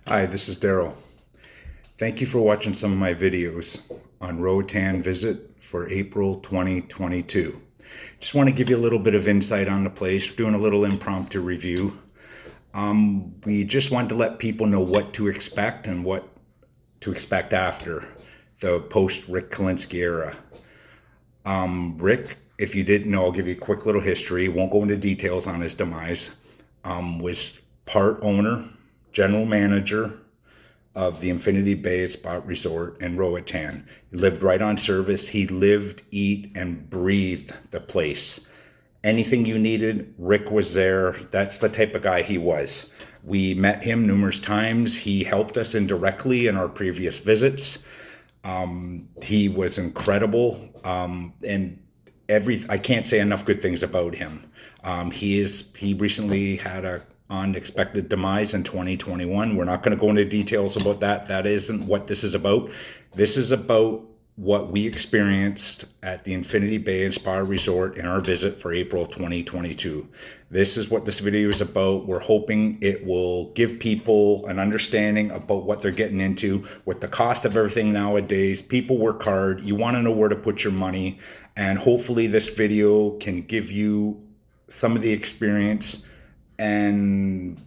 Hi, this is Daryl. Thank you for watching some of my videos on Roatan Visit for April 2022. Just want to give you a little bit of insight on the place. We're doing a little impromptu review. We just wanted to let people know what to expect and what to expect after the post Rick Kalinsky era. Rick, if you didn't know, I'll give you a quick little history. Won't go into details on his demise. Was part owner, general manager of the Infinity Bay Spa Resort in Roatan. He lived right on service. He lived, eat, and breathed the place. Anything you needed, Rick was there. That's the type of guy he was. We met him numerous times. He helped us indirectly in our previous visits. He was incredible, and I can't say enough good things about him. He recently had a unexpected demise in 2021. We're not going to go into details about that. That isn't what this is about. This is about what we experienced at the Infinity Bay and Spa Resort in our visit for April 2022. This is what this video is about. We're hoping it will give people an understanding about what they're getting into with the cost of everything nowadays. People work hard. You want to know where to put your money. And hopefully this video can give you some of the experience and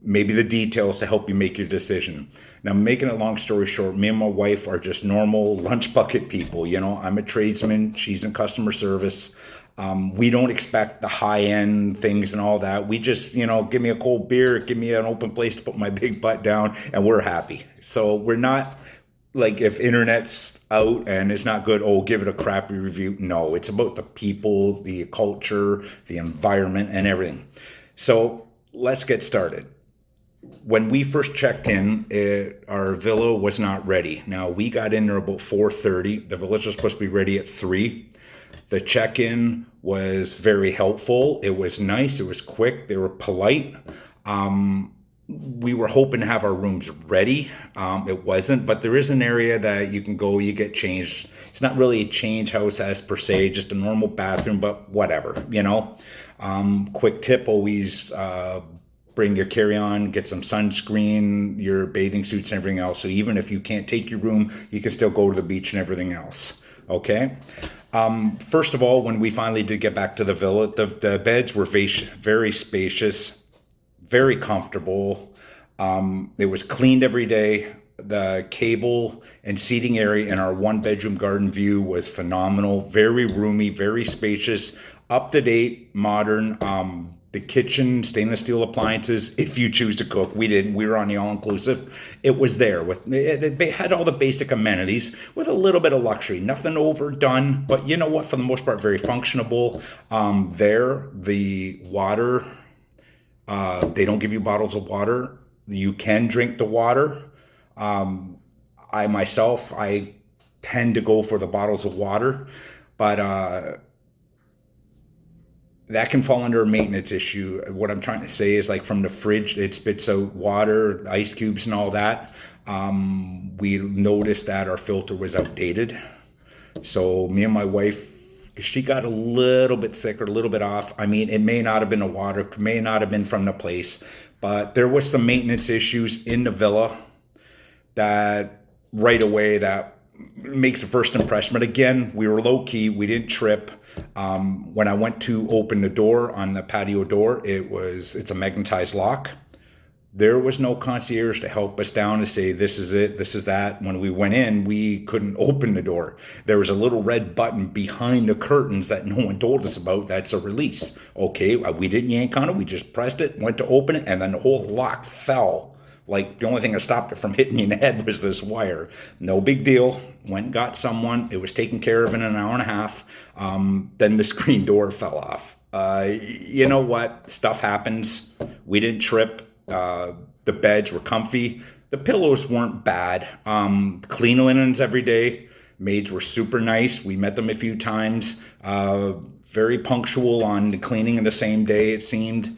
maybe the details to help you make your decision. Now, making a long story short, me and my wife are just normal lunch bucket people. You know, I'm a tradesman. She's in customer service. We don't expect the high-end things and all that. We just, give me a cold beer, give me an open place to put my big butt down, and we're happy. So we're not like, if internet's out and it's not good, oh, give it a crappy review. No, it's about the people, the culture, the environment, and everything. So let's get started. When we first checked in, our villa was not ready. Now, we got in there about 4:30. The villa was supposed to be ready at 3. The check-in was very helpful. It was nice. It was quick. They were polite. We were hoping to have our rooms ready. It wasn't, but there is an area that you can go, you get changed. It's not really a change house as per se, just a normal bathroom, but whatever, Quick tip, always bring your carry-on, get some sunscreen, your bathing suits and everything else. So even if you can't take your room, you can still go to the beach and everything else. Okay. First of all, when we finally did get back to the villa, the beds were very spacious, very comfortable. It was cleaned every day. The cable and seating area in our one-bedroom garden view was phenomenal. Very roomy, very spacious, up-to-date, modern. The kitchen, stainless steel appliances, if you choose to cook. We didn't. We were on the all-inclusive. It was there. It had all the basic amenities with a little bit of luxury. Nothing overdone, but you know what? For the most part, very functional. The water, they don't give you bottles of water. You can drink the water. I tend to go for the bottles of water, but that can fall under a maintenance issue. What I'm trying to say is, like, from the fridge, it spits out water, ice cubes and all that. We noticed that our filter was outdated. So me and my wife, she got a little bit sick or a little bit off. I mean, it may not have been the water, may not have been from the place, but there was some maintenance issues in the villa that right away that makes a first impression. But again, we were low key. We didn't trip. When I went to open the door on the patio door, it's a magnetized lock. There was no concierge to help us down to say, this is it, this is that. When we went in, we couldn't open the door. There was a little red button behind the curtains that no one told us about. That's a release. Okay, we didn't yank on it. We just pressed it, went to open it, and then the whole lock fell. Like, the only thing that stopped it from hitting you in the head was this wire. No big deal. Went and got someone. It was taken care of in an hour and a half. Then the screen door fell off. You know what? Stuff happens. We didn't trip. The beds were comfy. The pillows weren't bad. Clean linens every day. Maids were super nice. We met them a few times. Very punctual on the cleaning of the same day, it seemed.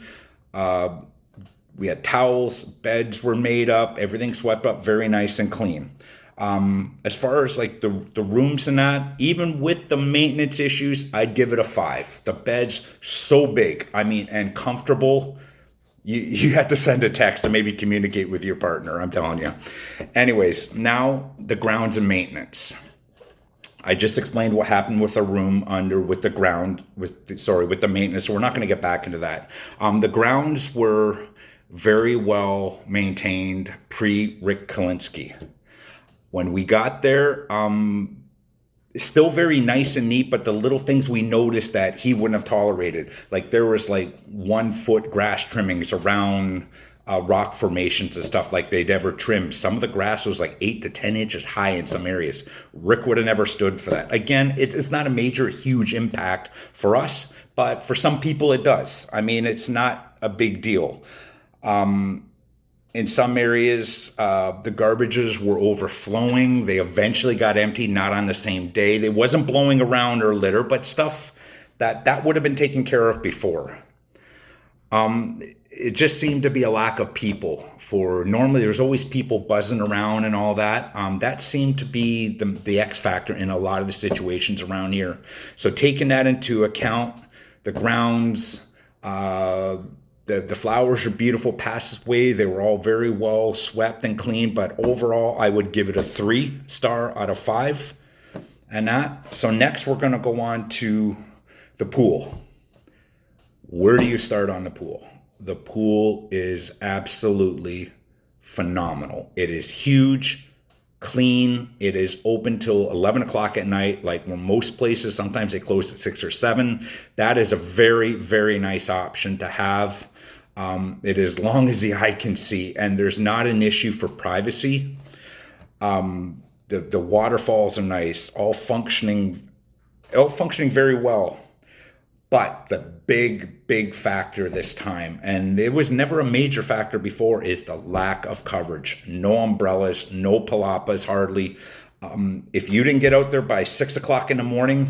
We had towels, beds were made up, everything swept up, very nice and clean. As far as like the rooms and that, even with the maintenance issues, I'd give it a 5. The bed's so big, I mean, and comfortable. You have to send a text to maybe communicate with your partner, I'm telling you. Anyways, now the grounds and maintenance. I just explained what happened with the room under with the ground with the maintenance. So we're not going to get back into that. The grounds were very well maintained pre Rick Kalinsky. When we got there, still very nice and neat, but the little things we noticed that he wouldn't have tolerated, like there was like 1 foot grass trimmings around rock formations and stuff like they'd ever trimmed. Some of the grass was like 8 to 10 inches high in some areas. Rick would have never stood for that. Again, it's not a major, huge impact for us, but for some people it does. I mean, it's not a big deal. In some areas, the garbages were overflowing. They eventually got emptied, not on the same day. They wasn't blowing around or litter, but stuff that would have been taken care of before. It just seemed to be a lack of people. For normally, there's always people buzzing around and all that. That seemed to be the X factor in a lot of the situations around here. So taking that into account, the grounds, the flowers are beautiful passageway. They were all very well swept and clean, but overall, I would give it a 3-star out of 5. And that. So next, we're going to go on to the pool. Where do you start on the pool? The pool is absolutely phenomenal. It is huge, clean. It is open till 11 o'clock at night, like when most places, sometimes they close at 6 or 7. That is a very, very nice option to have. It is long as the eye can see, and there's not an issue for privacy. The waterfalls are nice, all functioning very well. But the big factor this time, and it was never a major factor before, is the lack of coverage. No umbrellas, no palapas, hardly. If you didn't get out there by 6 o'clock in the morning,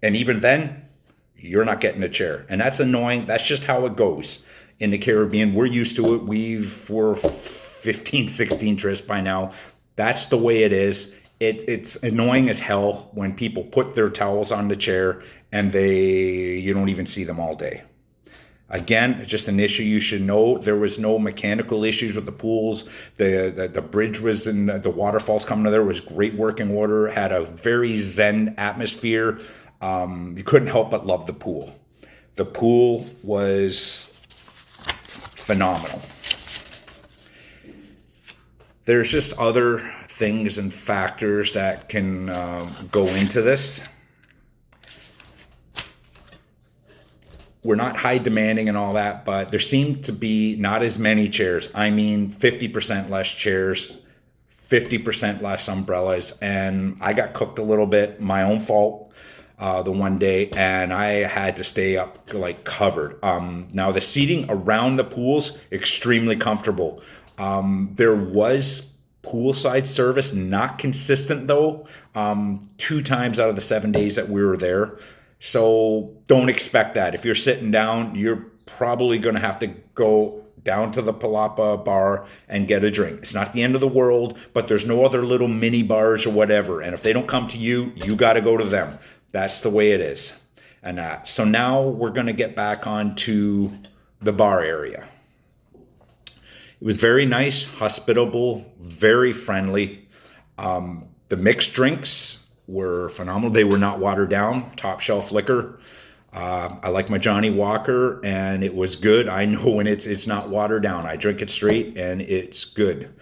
and even then, you're not getting a chair. And that's annoying. That's just how it goes in the Caribbean. We're used to it. We're 15, 16 trips by now. That's the way it is. It's annoying as hell when people put their towels on the chair and you don't even see them all day. Again, it's just an issue you should know. There was no mechanical issues with the pools. The bridge was in the waterfalls coming to there was great working order. Had a very zen atmosphere. You couldn't help but love the pool. The pool was phenomenal. There's just other things and factors that can go into this. We're not high demanding and all that, but there seemed to be not as many chairs. I mean, 50% less chairs, 50% less umbrellas, and I got cooked a little bit, my own fault, the one day, and I had to stay up like covered. Now the seating around the pools, extremely comfortable. There was poolside service, not consistent though, 2 times out of the 7 days that we were there. So don't expect that. If you're sitting down, you're probably going to have to go down to the Palapa bar and get a drink. It's not the end of the world, but there's no other little mini bars or whatever. And if they don't come to you, you got to go to them. That's the way it is. And so now we're going to get back onto the bar area. It was very nice, hospitable, very friendly. The mixed drinks were phenomenal. They were not watered down, top shelf liquor. I like my Johnny Walker, and it was good. I know when it's not watered down. I drink it straight, and it's good.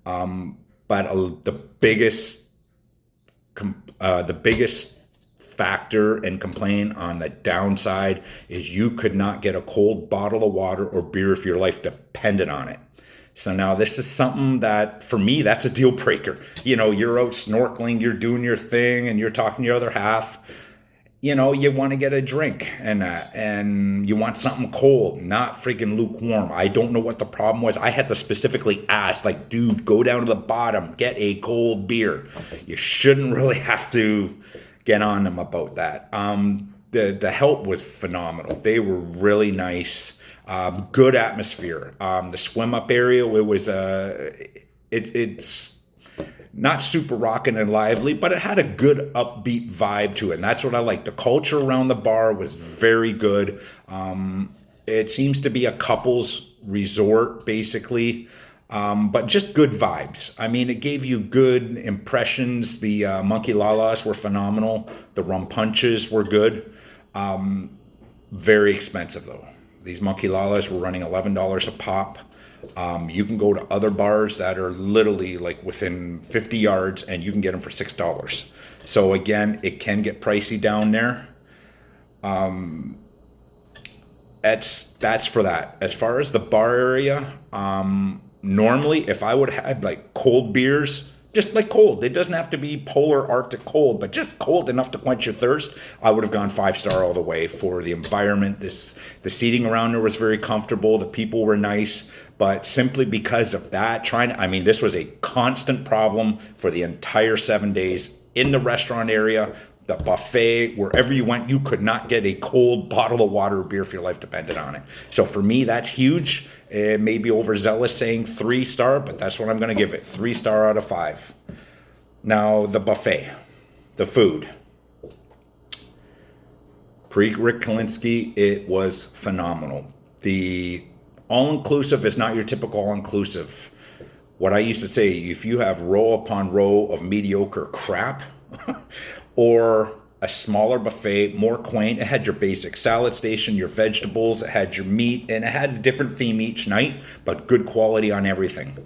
But the biggest factor and complaint on the downside is you could not get a cold bottle of water or beer if your life depended on it. So now this is something that, for me, that's a deal breaker. You know, you're out snorkeling, you're doing your thing, and you're talking to your other half. You know, you want to get a drink, and you want something cold, not freaking lukewarm. I don't know what the problem was. I had to specifically ask, like, dude, go down to the bottom, get a cold beer. You shouldn't really have to get on them about that. The help was phenomenal. They were really nice. Good atmosphere. The swim up area, it was it's not super rocking and lively, but it had a good upbeat vibe to it, and that's what I like. The culture around the bar was very good. It seems to be a couples resort, basically. But just good vibes. I mean, it gave you good impressions. The monkey lalas were phenomenal. The rum punches were good. Very expensive, though. These monkey lalas were running $11 a pop. You can go to other bars that are literally like within 50 yards and you can get them for $6. So again, it can get pricey down there. That's for that. As far as the bar area, normally if I would have had like cold beers, just like cold, it doesn't have to be polar Arctic cold, but just cold enough to quench your thirst, I would have gone 5-star all the way for the environment. The seating around there was very comfortable. The people were nice, but simply because of that, this was a constant problem for the entire 7 days in the restaurant area. The buffet, wherever you went, you could not get a cold bottle of water or beer if your life depended on it. So for me, that's huge. It may be overzealous saying 3-star, but that's what I'm going to give it. 3-star out of 5. Now, the buffet, the food. Pre-Rick Kalinsky, it was phenomenal. The all-inclusive is not your typical all-inclusive. What I used to say, if you have row upon row of mediocre crap, or a smaller buffet, more quaint. It had your basic salad station, your vegetables, it had your meat, and it had a different theme each night, but good quality on everything.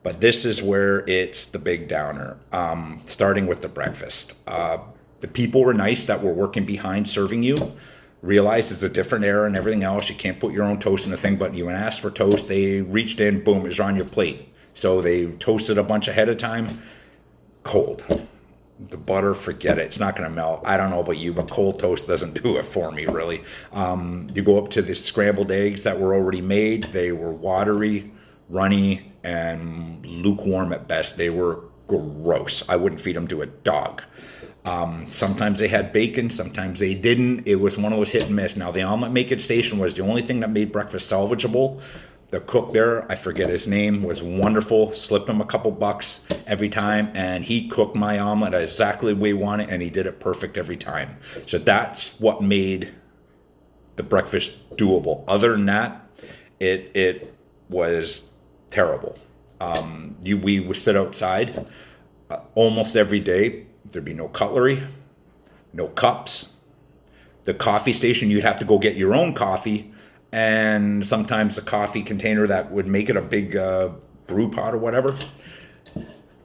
But this is where it's the big downer, starting with the breakfast. The people were nice that were working behind serving you. Realize it's a different era and everything else. You can't put your own toast in the thing, but you asked for toast. They reached in, boom, it was on your plate. So they toasted a bunch ahead of time. Cold. The butter, forget it. It's not going to melt. I don't know about you, but cold toast doesn't do it for me, really. You go up to the scrambled eggs that were already made. They were watery, runny, and lukewarm at best. They were gross. I wouldn't feed them to a dog. Sometimes they had bacon, sometimes they didn't. It was one of those hit and miss. Now, the omelet making station was the only thing that made breakfast salvageable. The cook there, I forget his name, was wonderful. Slipped him a couple bucks every time, and he cooked my omelet exactly the way we wanted, and he did it perfect every time. So that's what made the breakfast doable. Other than that, it was terrible. We would sit outside almost every day. There'd be no cutlery, no cups. The coffee station, you'd have to go get your own coffee. And sometimes the coffee container that would make it a big brew pot or whatever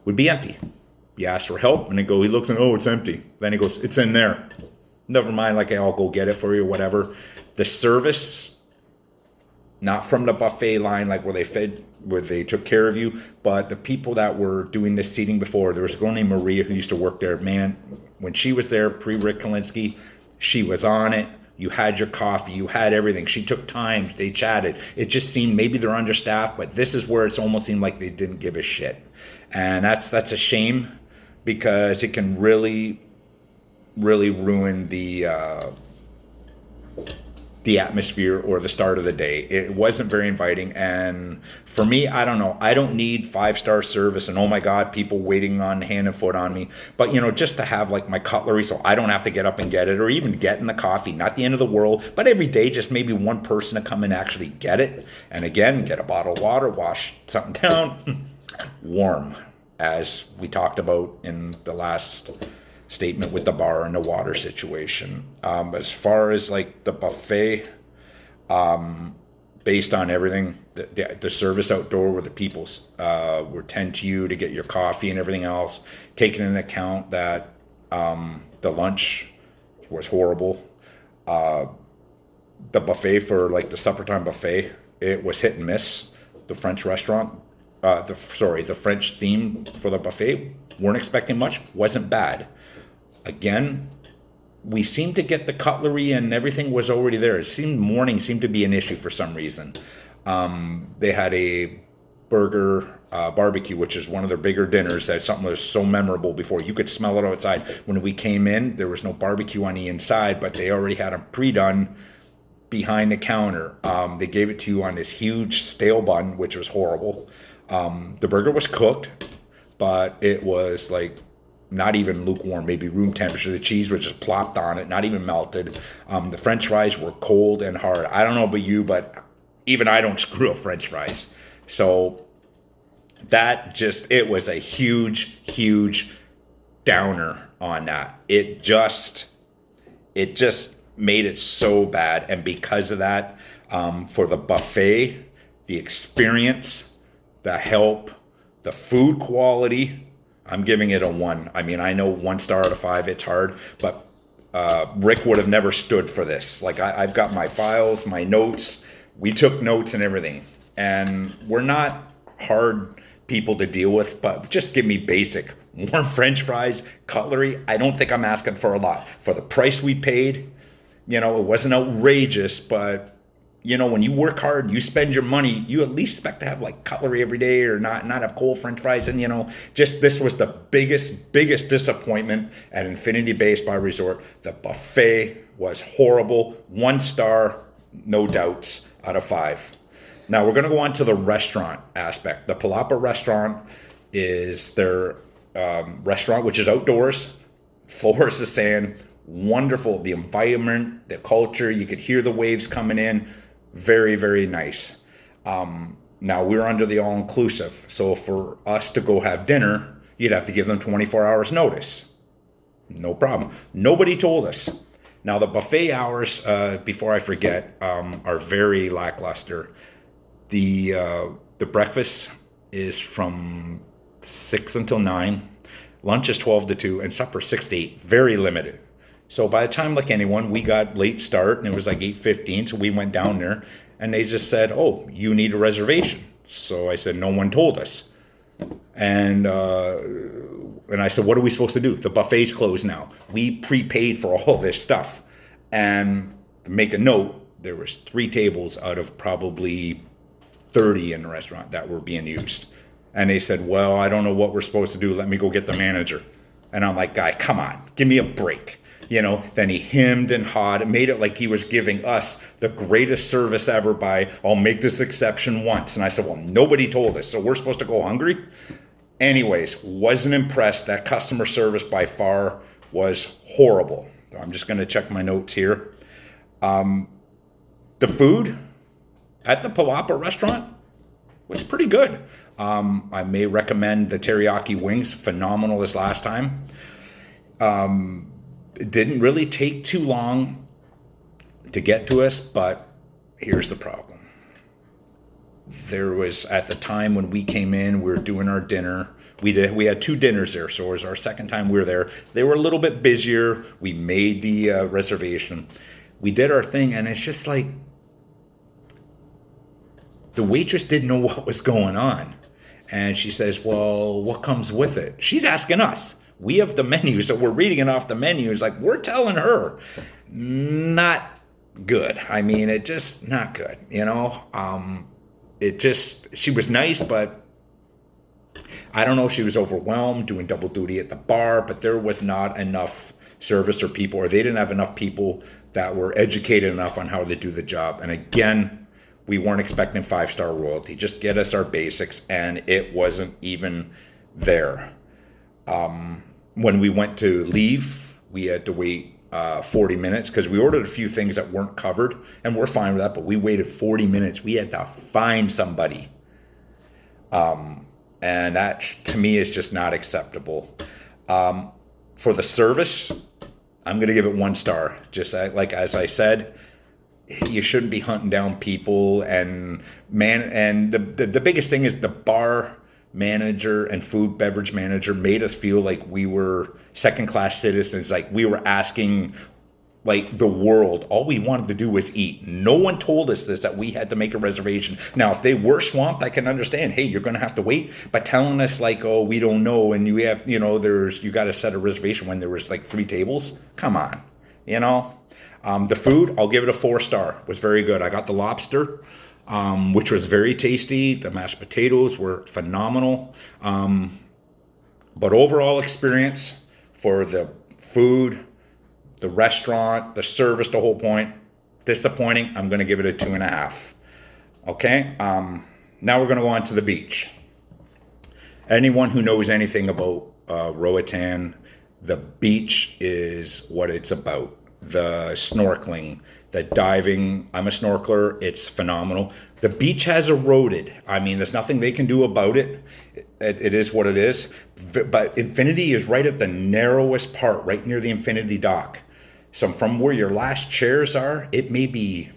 would be empty. You ask for help, and he looks and, oh, it's empty. Then he goes, it's in there. Never mind, like I'll go get it for you or whatever. The service, not from the buffet line, like where they took care of you, but the people that were doing this seating before, there was a girl named Maria who used to work there. Man, when she was there, pre-Rick Kalinsky, she was on it. You had your coffee, you had everything. She took time, they chatted. It just seemed maybe they're understaffed, but this is where it's almost seemed like they didn't give a shit. And that's a shame, because it can really, really ruin the atmosphere or the start of the day. It wasn't very inviting. And for me, I don't know. I don't need 5-star service and, oh my God, people waiting on hand and foot on me. But, just to have like my cutlery so I don't have to get up and get it, or even get in the coffee, not the end of the world, but every day, just maybe one person to come and actually get it. And again, get a bottle of water, wash something down, warm, as we talked about in the last statement with the bar and the water situation. As far as like the buffet, based on everything, the service outdoor where the people were tend to you to get your coffee and everything else, taking into account that the lunch was horrible. The buffet for like the supper time buffet, it was hit and miss. The French restaurant, the French theme for the buffet, weren't expecting much, wasn't bad. Again, we seemed to get the cutlery and everything was already there. It seemed morning seemed to be an issue for some reason. They had a burger barbecue, which is one of their bigger dinners. That's something that was so memorable before. You could smell it outside. When we came in, there was no barbecue on the inside, but they already had them pre-done behind the counter. They gave it to you on this huge stale bun, which was horrible. The burger was cooked, but it was like not even lukewarm, maybe room temperature. The cheese was just plopped on it, not even melted. The French fries were cold and hard. I don't know about you, but even I don't screw up French fries. So it was a huge downer on that. It just made it so bad. And because of that, for the buffet, the experience, the help, the food quality, I'm giving it a 1. I mean, I know 1 star out of 5, it's hard, but Rick would have never stood for this. Like, I've got my files, my notes. We took notes and everything. And we're not hard people to deal with, but just give me basic warm French fries, cutlery. I don't think I'm asking for a lot. For the price we paid, it wasn't outrageous, but when you work hard, you spend your money, you at least expect to have like cutlery every day, or not have cold French fries. And just this was the biggest disappointment at Infinity Bay Spa Resort. The buffet was horrible. 1 star, no doubts, out of 5. Now we're going to go on to the restaurant aspect. The Palapa restaurant is their restaurant, which is outdoors, floors of sand, wonderful. The environment, the culture, you could hear the waves coming in. Very, very nice. Now we're under the all-inclusive. So for us to go have dinner, you'd have to give them 24 hours notice. No problem. Nobody told us. Now the buffet hours, before I forget, are very lackluster. The breakfast is from 6 until 9. Lunch is 12 to 2, and supper 6 to 8. Very limited. So by the time, like anyone, we got late start, and it was like 8:15, so we went down there, and they just said, oh, you need a reservation. So I said, no one told us. And I said, what are we supposed to do? The buffet's closed now. We prepaid for all this stuff. And to make a note, there was 3 tables out of probably 30 in the restaurant that were being used. And they said, well, I don't know what we're supposed to do. Let me go get the manager. And I'm like, guy, come on, give me a break. Then he hemmed and hawed and made it like he was giving us the greatest service ever by, I'll make this exception once. And I said, well, nobody told us, so we're supposed to go hungry? Anyways, wasn't impressed. That customer service by far was horrible. I'm just going to check my notes here. The food at the Palapa restaurant was pretty good. I may recommend the teriyaki wings, phenomenal as last time. It didn't really take too long to get to us, but here's the problem. There was, at the time when we came in, we were doing our dinner. We had 2 dinners there, so it was our second time we were there. They were a little bit busier. We made the reservation. We did our thing, and it's just like the waitress didn't know what was going on. And she says, well, what comes with it? She's asking us. We have the menu, so we're reading it off the menu. It's like, we're telling her. Not good. I mean, it just not good, she was nice, but I don't know if she was overwhelmed doing double duty at the bar, but there was not enough service or people, or they didn't have enough people that were educated enough on how to do the job. And again, we weren't expecting 5-star royalty. Just get us our basics, and it wasn't even there. When we went to leave, we had to wait 40 minutes because we ordered a few things that weren't covered, and we're fine with that, but we waited 40 minutes. We had to find somebody. And that, to me, is just not acceptable. For the service, I'm going to give it 1 star. Just like, as I said, you shouldn't be hunting down people. And the biggest thing is the bar manager and food beverage manager made us feel like we were second-class citizens, like we were asking like the world. All we wanted to do was eat. No one told us this, that we had to make a reservation. Now, if they were swamped, I can understand, hey, you're going to have to wait. But telling us like, oh, we don't know, and you have, you got to set a reservation when there was like 3 tables. Come on, The food, I'll give it a 4 star. It was very good. I got the lobster, which was very tasty. The mashed potatoes were phenomenal. But overall experience for the food, the restaurant, the service, the whole point, disappointing. I'm going to give it a 2.5. Okay. Now we're going to go on to the beach. Anyone who knows anything about Roatan, the beach is what it's about. the snorkeling, the diving. I'm a snorkeler. It's phenomenal. The beach has eroded. I mean, there's nothing they can do about it. It is what it is. But Infinity is right at the narrowest part, right near the Infinity dock. So from where your last chairs are, it may be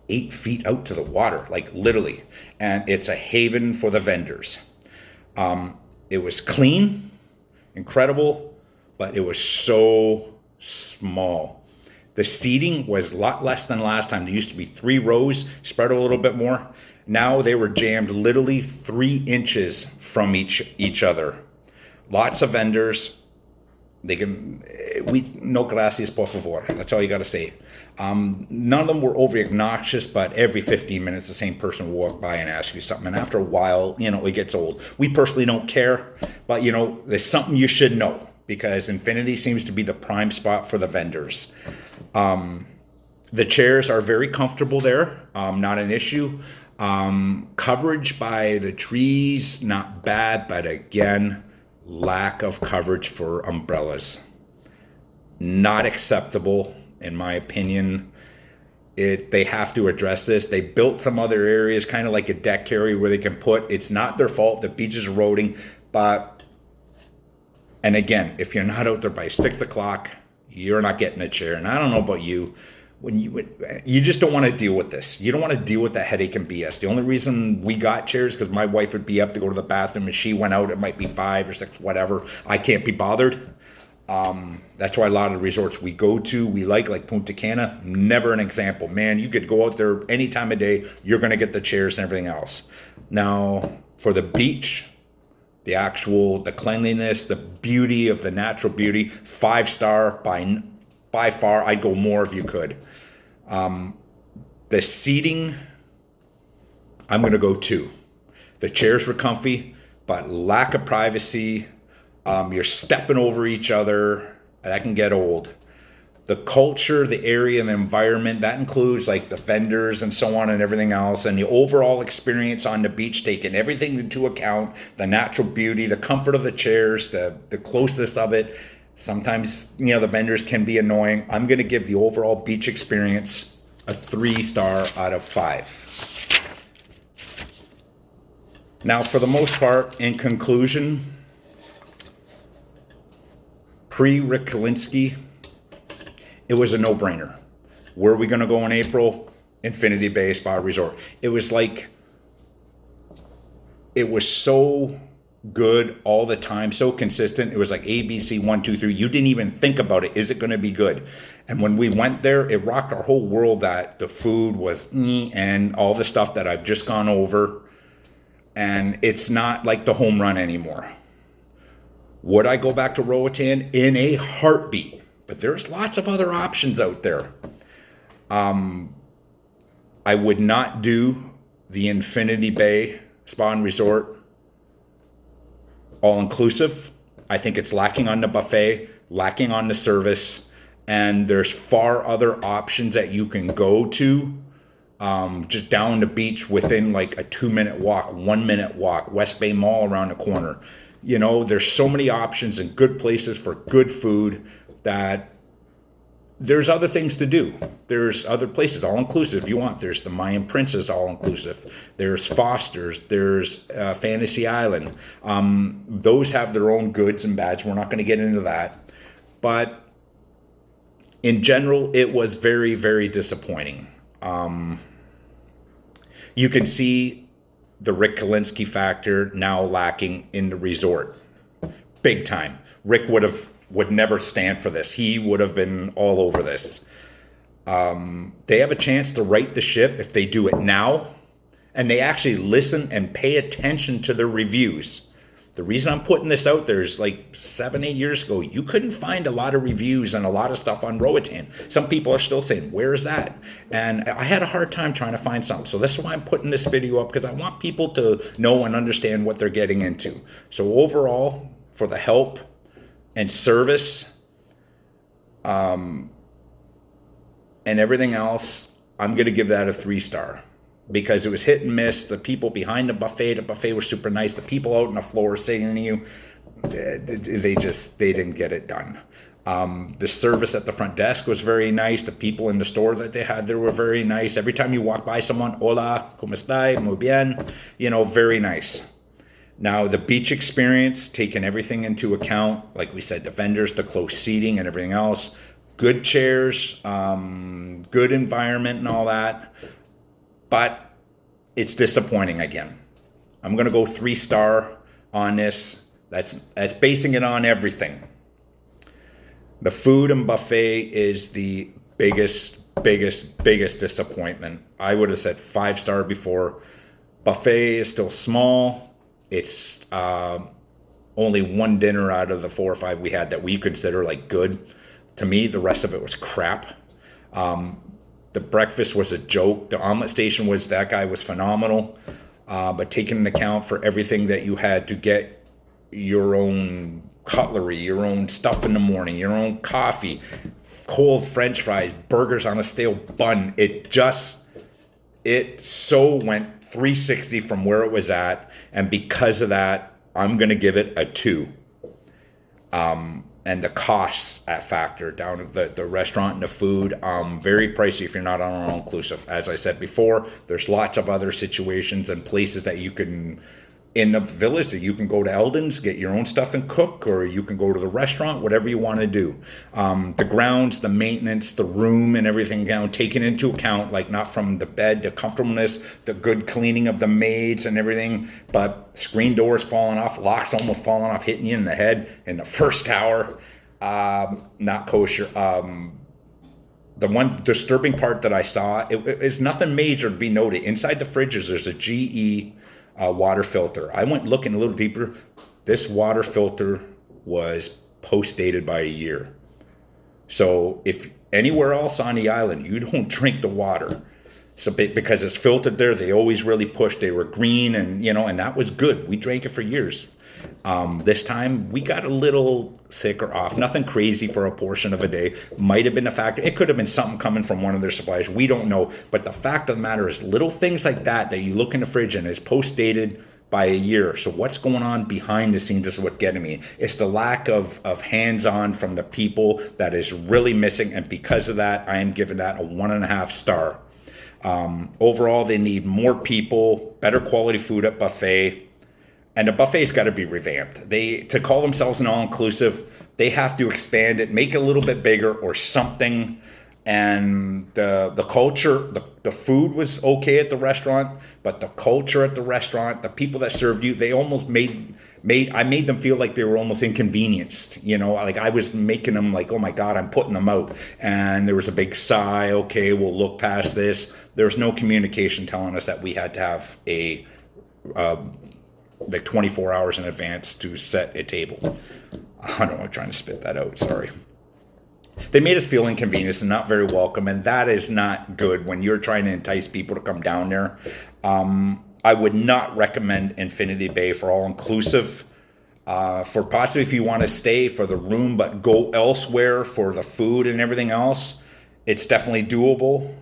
8 feet out to the water, like literally. And it's a haven for the vendors. It was clean, incredible, but it was so small. The seating was a lot less than last time. There used to be 3 rows, spread a little bit more. Now they were jammed literally 3 inches from each other. Lots of vendors. No gracias, por favor. That's all you got to say. None of them were over obnoxious, but every 15 minutes, the same person will walk by and ask you something. And after a while, it gets old. We personally don't care, but there's something you should know, because Infinity seems to be the prime spot for the vendors. The chairs are very comfortable there. Not an issue. Coverage by the trees, not bad, but again, lack of coverage for umbrellas. Not acceptable, in my opinion. They have to address this. They built some other areas, kind of like a deck area where they can put. It's not their fault. The beach is eroding, and again, if you're not out there by 6 o'clock, you're not getting a chair. And I don't know about you, when you just don't want to deal with this. You don't want to deal with that headache and BS. The only reason we got chairs because my wife would be up to go to the bathroom, and she went out. It might be 5 or 6, whatever. I can't be bothered. That's why a lot of the resorts we go to, we like Punta Cana, never an example. Man, you could go out there any time of day, you're going to get the chairs and everything else. Now, for the beach, the cleanliness, the beauty of the natural beauty, 5-star by far. I'd go more if you could. The seating, I'm going to go 2. The chairs were comfy, but lack of privacy. You're stepping over each other. That can get old. The culture, the area, and the environment, that includes like the vendors and so on and everything else, and the overall experience on the beach, taking everything into account, the natural beauty, the comfort of the chairs, the closeness of it. Sometimes, the vendors can be annoying. I'm going to give the overall beach experience a 3-star out of 5. Now, for the most part, in conclusion, pre-Rick Kalinsky, it was a no-brainer. Where are we going to go in April? Infinity Bay Spa Resort. It was so good all the time, so consistent. It was like ABC 1, 2, 3. You didn't even think about it. Is it going to be good? And when we went there, it rocked our whole world that the food was and all the stuff that I've just gone over. And it's not like the home run anymore. Would I go back to Roatan? In a heartbeat. But there's lots of other options out there. I would not do the Infinity Bay Spa and Resort all-inclusive. I think it's lacking on the buffet, lacking on the service, and there's far other options that you can go to just down the beach within like a 2-minute walk, 1-minute walk, West Bay Mall around the corner. There's so many options and good places for good food that there's other things to do. There's other places, all-inclusive if you want. There's the Mayan Princess, all-inclusive. There's Foster's. There's Fantasy Island. Those have their own goods and bads. We're not going to get into that. But in general, it was very, very disappointing. You can see the Rick Kalinsky factor now lacking in the resort. Big time. Rick would never stand for this. He would have been all over this. They have a chance to right the ship if they do it now, and they actually listen and pay attention to their reviews. The reason I'm putting this out there is like 7, 8 years ago, you couldn't find a lot of reviews and a lot of stuff on Roatan. Some people are still saying, where is that? And I had a hard time trying to find something. So this is why I'm putting this video up, because I want people to know and understand what they're getting into. So overall, for the help and service and everything else, I'm going to give that a 3-star. Because it was hit and miss. The people behind the buffet were super nice. The people out on the floor saying to you, they didn't get it done. The service at the front desk was very nice. The people in the store that they had there were very nice. Every time you walk by someone, hola, ¿cómo está? Muy bien. Very nice. Now, the beach experience, taking everything into account, like we said, the vendors, the close seating and everything else, good chairs, good environment and all that. But it's disappointing again. I'm going to go 3-star on this. That's basing it on everything. The food and buffet is the biggest disappointment. I would have said 5-star before. Buffet is still small. It's only one dinner out of the 4 or 5 we had that we consider like good. To me, the rest of it was crap. The breakfast was a joke. The omelet station that guy was phenomenal. But taking into account for everything that you had to get your own cutlery, your own stuff in the morning, your own coffee, cold French fries, burgers on a stale bun. It so went 360 from where it was at. And because of that, I'm going to give it a 2. And the costs at factor down at the restaurant and the food, very pricey if you're not on an all-inclusive. As I said before, there's lots of other situations and places that you can, in the village, that you can go to Eldon's, get your own stuff and cook, or you can go to the restaurant, whatever you want to do. The grounds, the maintenance, the room and everything taken into account, like not from the bed, the comfortableness, the good cleaning of the maids and everything, but screen doors falling off, locks almost falling off, hitting you in the head in the first hour, not kosher. The one disturbing part that I saw, it is nothing major to be noted. Inside the fridges, there's a GE water filter. I went looking a little deeper. This water filter was post-dated by a year. So if anywhere else on the island, you don't drink the water. So because it's filtered there, they always really pushed. They were green and that was good. We drank it for years. This time we got a little sick or off. Nothing crazy for a portion of a day. Might have been a factor. It could have been something coming from one of their suppliers. We don't know. But the fact of the matter is, little things like that you look in the fridge and it's post-dated by a year. So what's going on behind the scenes is what's getting me. It's the lack of hands-on from the people that is really missing. And because of that, I am giving that a 1.5 star. Overall, they need more people, better quality food at buffet. And the buffet's got to be revamped. To call themselves an all-inclusive, they have to expand it, make it a little bit bigger or something. And the culture, the food was okay at the restaurant, but the culture at the restaurant, the people that served you, they almost I made them feel like they were almost inconvenienced. Like I was making them like, oh my God, I'm putting them out. And there was a big sigh. Okay, we'll look past this. There was no communication telling us that we had to have like 24 hours in advance to set a table. I don't know, I'm trying to spit that out, sorry. They made us feel inconvenienced and not very welcome, and that is not good when you're trying to entice people to come down there. I would not recommend Infinity Bay for all-inclusive. For possibly if you want to stay for the room, but go elsewhere for the food and everything else, it's definitely doable.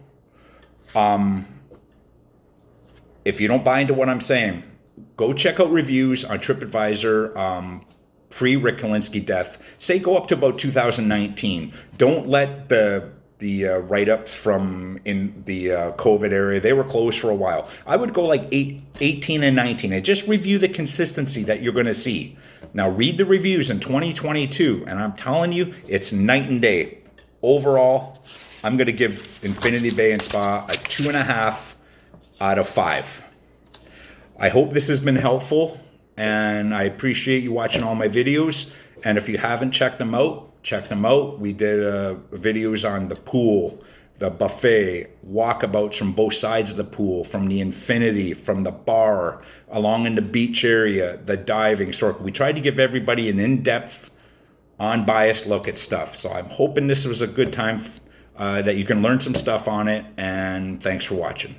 If you don't buy into what I'm saying, go check out reviews on TripAdvisor pre-Rick Kalinsky death. Say go up to about 2019. Don't let the write-ups from in the COVID area, they were closed for a while. I would go like 18 and 19 and just review the consistency that you're going to see. Now read the reviews in 2022, and I'm telling you, it's night and day. Overall, I'm going to give Infinity Bay and Spa a 2.5 out of 5. I hope this has been helpful, and I appreciate you watching all my videos. And if you haven't checked them out, check them out. We did videos on the pool, the buffet, walkabouts from both sides of the pool, from the infinity, from the bar, along in the beach area, the diving snorkel. We tried to give everybody an in-depth, unbiased look at stuff. So I'm hoping this was a good time that you can learn some stuff on it, and thanks for watching.